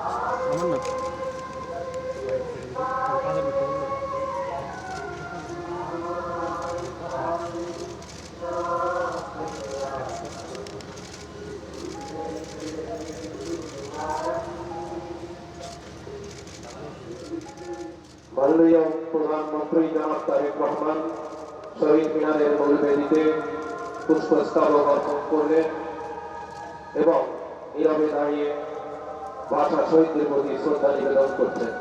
আমার না কাজের ভিতরে মাননীয় প্রধানমন্ত্রী জনাব তারেক রহমান শহীদ মিনারের মূল বেদিতে পুষ্পস্তবক অর্পণ করলেন এবং নীরবে দাঁড়িয়ে ভাষা শহীদদের প্রতি শ্রদ্ধা নিবেদন করছেন।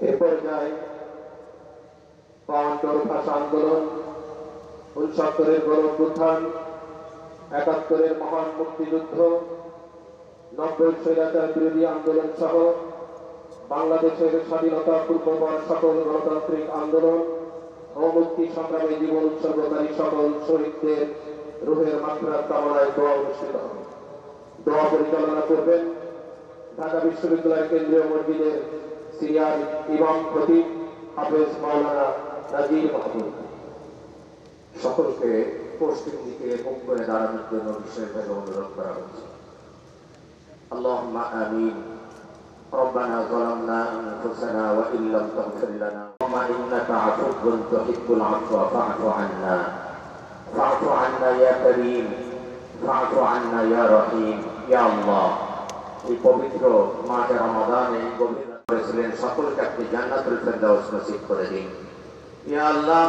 এ পর্যায়ে ৫২ ভাষা আন্দোলন, ৬৯-এর গণ অভ্যুত্থান, ৭১-এর মহান মুক্তিযুদ্ধ, ৯০ স্বৈরাচার বিরোধী আন্দোলন সহ বাংলাদেশের স্বাধীনতা পূর্ববর্তী সকল গণতান্ত্রিক আন্দোলন ও মুক্তি সংগ্রামে জীবন উৎসর্গকারী সকল শহীদদের রুহের মাগফিরাত কামনায় দোয়া অনুষ্ঠিত হবে। দোয়া পরিচালনা করবেন ঢাকা বিশ্ববিদ্যালয় কেন্দ্রীয় মসজিদের সিরিয়াল ইমাম খতিব হাফেজ মাওলানা নাজির মাহমুদ। সকলকে পশ্চিম দিকে মুখ করে দাঁড়ানোর জন্য বিশেষভাবে অনুরোধ করা হচ্ছে। আল্লাহুম্মা আমিন। ربنا ظلمنا أنفسنا وإن لم تغفر لنا اللهم إنك عفو تحب العفو فاعف عنا فاعف عنا يا كريم فاعف عنا يا رحيم يا الله। এই পবিত্র মাসে রমাদানে গভীর করেছিলেন সকলকে আপনি জান্নাতুল ফেরদাউস নসিব করে দিন। ইয়া আল্লাহ,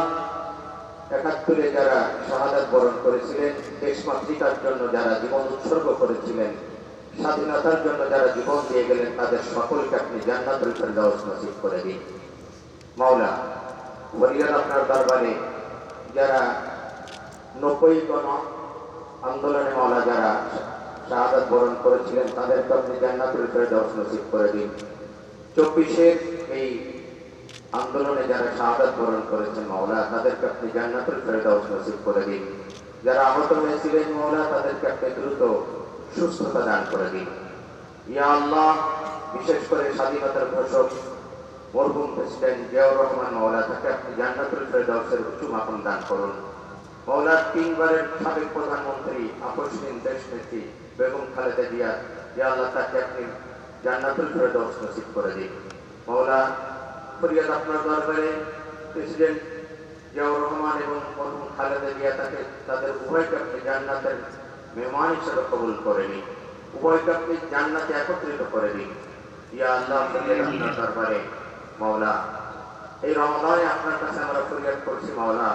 ৭১-এ যারা শাহাদাত বরণ করেছিলেন, দেশ মাতৃকার জন্য যারা জীবন উৎসর্গ করেছিলেন, স্বাধীনতার জন্য যারা জীবন দিয়ে গেলেন, তাদের সকলকে আপনি জান্নাতুল ফেরদাউস নসিব করে দিন। মাওলা, বলিয়ান আপনার দরবারে যারা ৯০ গণ আন্দোলনে মাওলা যারা শাহাদাত বরণ করেছিলেন, তাদেরকে আপনি জান্নাতুল ফেরদাউস নসিব করে দিন। ২৪-এর এই আন্দোলনে যারা শাহাদাত বরণ করেছেন মাওলা, তাদেরকে আপনি জান্নাতুল ফেরদাউস নসিব করে দিন। যারা আহত হয়েছিলেন মাওলা, তাদেরকে আপনি দ্রুত সুস্থতা দান করে দিন। ইয়া আল্লাহ, বিশেষ করে স্বাধীনতার ঘোষক মরহুম প্রেসিডেন্ট জিয়াউর রহমান মাওলা, তাকে আপনি জান্নাতুল ফেরদাউসের উচ্চ মাকাম দান করুন। মাওলা, ৩বারের সাবেক প্রধানমন্ত্রী আপসহীন দেশ নেত্রী বেগম খালেদা জিয়া, ইয়া আল্লাহ, তাকে আপনি জান্নাতুল ফেরদাউস নসিব করে দিন। মাওলা, ফরিয়াদ আপনার দরবারে প্রেসিডেন্ট জিয়াউর রহমান এবং মরহুম খালেদা জিয়া, তাকে তাদের উভয়কে আপনি জান্নাতের মেহমান হিসেবে কবুল করে নিন। উভয়কে আপনি জান্নাতে একত্রিত করে দিন। ইয়া আল্লাহ, আপনার দরবারে মাওলা, এই রমাদানে আপনার কাছে আমরা ফরিয়াদ করছি মাওলা,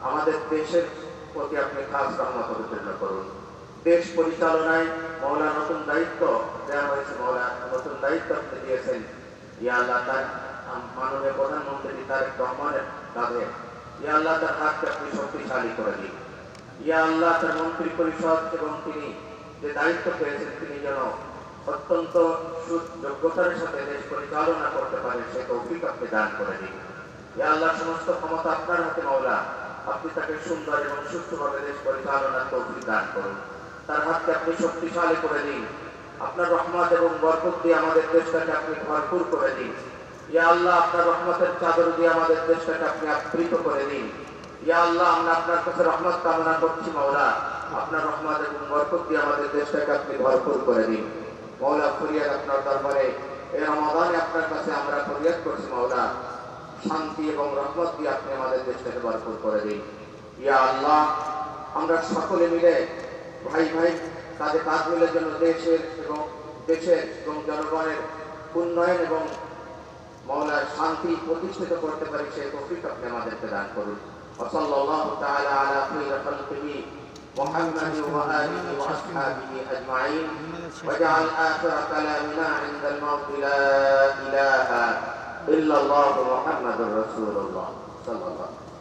আমাদের দেশের প্রতি আপনি খাস রহমত অবতীর্ণ করুন। দেশ পরিচালনায় মাওলা নতুন দায়িত্ব দেওয়া হয়েছে মাওলা, নতুন দায়িত্ব আপনি দিয়েছেন। ইয়া আল্লাহ, তার মাননীয় প্রধানমন্ত্রী তারেক রহমানের কাঁধে ইয়া আল্লাহ তার হাতকে আপনি শক্তিশালী করে দিন। ইয়া আল্লাহ, তার মন্ত্রী পরিষদ এবং তিনি যে দায়িত্ব পেয়েছেন, তিনি যেন অত্যন্ত যোগ্যতার সাথে দেশ পরিচালনা করতে পারেন, সে তৌফিক আপনি দান করে দিন। ইয়া আল্লাহ, সমস্ত ক্ষমতা আপনার হাতে মাওলা, আপনি তাকে সুন্দর এবং সুষ্ঠুভাবে দেশ পরিচালনার তৌফিক দান করুন। তার হাতকে আপনি শক্তিশালী করে দিন। আপনার রহমত এবং বরকত দিয়ে আমাদের দেশটাকে আপনি ভরপুর করে দিন। ইয়া আল্লাহ, আপনার রহমতের চাদর দিয়ে আমাদের দেশটাকে আপনি আবৃত করে দিন। ইয়া আল্লাহ, আমরা আপনার কাছে রহমত কামনা করছি মাওলা। আপনার রহমত এবং বরকত দিয়ে আমাদের দেশটাকে আপনি ভরপুর করে দিন মাওলা। ফরিয়াদ আপনার দরবারে এই রমাদানে আপনার কাছে আমরা ফরিয়াদ করছি মাওলা, শান্তি এবং রহমত দিয়ে আপনি আমাদের দেশটাকে ভরপুর করে দিন ইয়া আল্লাহ। আমরা সকলে মিলে ভাই ভাই কাঁধে কাঁধ মিলে যেন দেশের এবং জনগণের উন্নয়ন এবং মাওলার শান্তি প্রতিষ্ঠিত করতে পারি, সেই তৌফিক আপনি আমাদেরকে দান করুন। ওয়াসাল্লাল্লাহু তাআলা আলা খায়রি খালকিহি মুহাম্মাদি ওয়া আলিহি ওয়া আসহাবিহি আজমাইন ওয়াজআল আখিরা কালামিনা ইনদাল মাউত লা ইলাহা ইল্লাল্লাহু মুহাম্মাদুর রাসূলুল্লাহ সাল্লাল্লাহু